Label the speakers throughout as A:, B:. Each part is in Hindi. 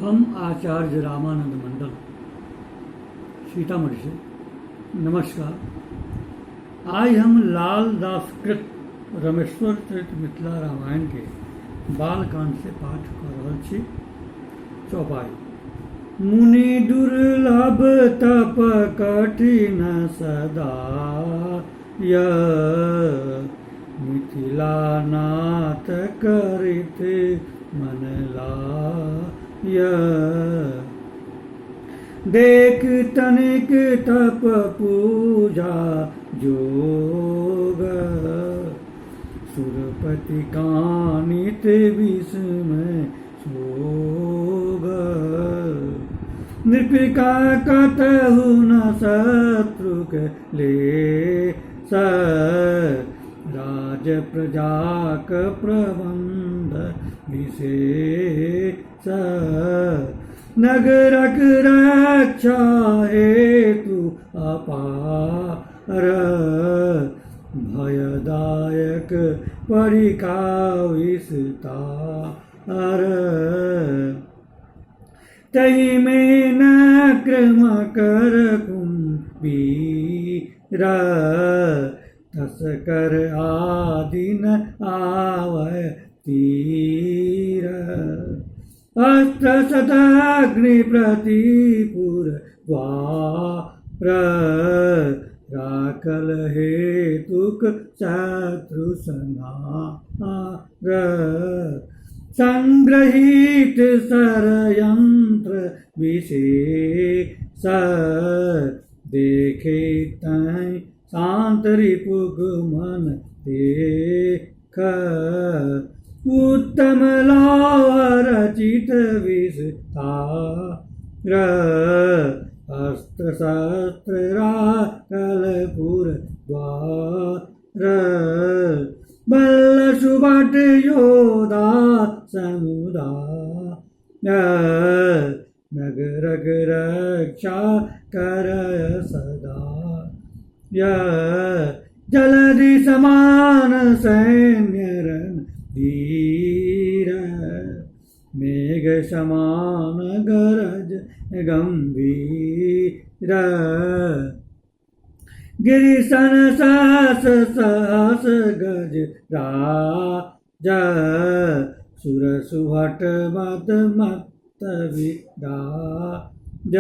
A: हम आचार्य रामानंद मंडल सीतामढ़ी से नमस्कार। आज हम लाल दासकृत रमेश्वर चरित मिथिला रामायण के बालकांड से पाठ कर रहल छी। चौपाई। मुनि दुर्लभ तप कठिन सदा मिथिला नाथ करित मन लाय। देख तनिक तप पूजा जोग सुरपति कानित विस्मय सोग। नृपिका कतहु न शत्रुक ले राज प्रजाक प्रबंध विशेष। नगरक रक्षा हेतु अपार भयदायक परिका विस्तार। तहि में न क्रम कर कुंभीर तस्कर आदि न आवय तीर। अस्त्र शताग्नि प्रतिपुर द्वार राखल हेतुक शत्रु संहार। संग्रहित षड्यंत्र विशेष देखे तै शांत रिपुग मन देख। उत्तम लाव रचित विस्तार अस्त्र शस्त्र राखल पुर द्वार। बल सुभट योधा समुदाय नगरक रक्षा करय सदा। जलधि समान सैन्य रणधीर मेघ समान गरज गंभीर। गिरिशन सहस सहस गज राज सुर सुभट मत मत विराज।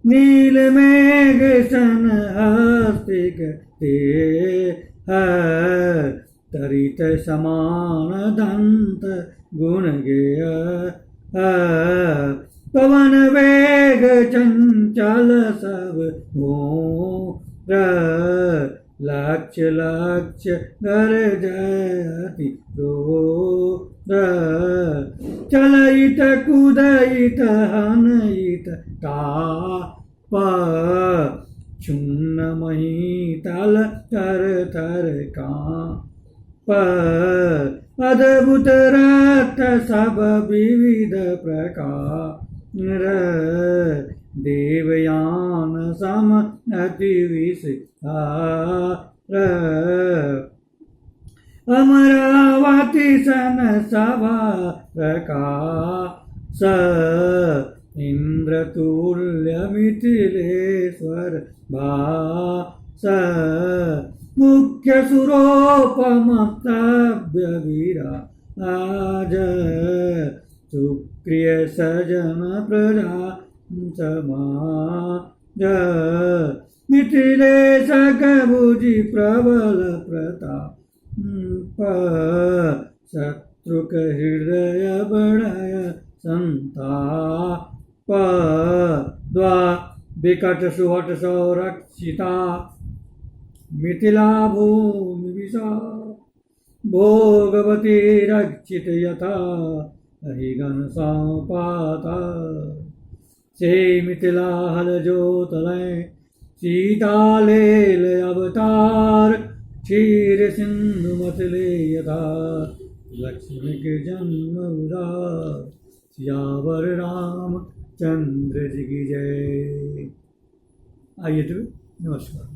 A: नील मेघ सन हस्तिक ते तरित समान दंत गुण गेय। पवन वेग चंचल सब मोर लक्ष्य लक्ष्य गर्जति क्रोध। चलइत कूदइत हनइत ताप चूर्ण महीतल तर तर कांप। अद्भुत रथ सब विविध प्रकार देवयान सम अति विस्तार। अमरावती सन सभा प्रकाश इंद्रतुल्य मिथिलेश्वर भास। मुख्य सुरोपमस्तभ्य विराज सुप्रिय सजन प्रजा समाज। मिथिलेशक भुजि प्रबल प्रताप शत्रुक हृदय बढ़य संताप। द्वा विकट सुहट संरक्षिता मिथिला भूमि विशाल। भोगवती रक्षित यथा अहिगन संपाता। से मिथिला हल जोतलय सीता लेल अवतार। क्षीर सिंधु मतले यथा लक्ष्मी के जन्म उदार। सियावर राम चंद्र जी की जय। आइए तो नमस्कार।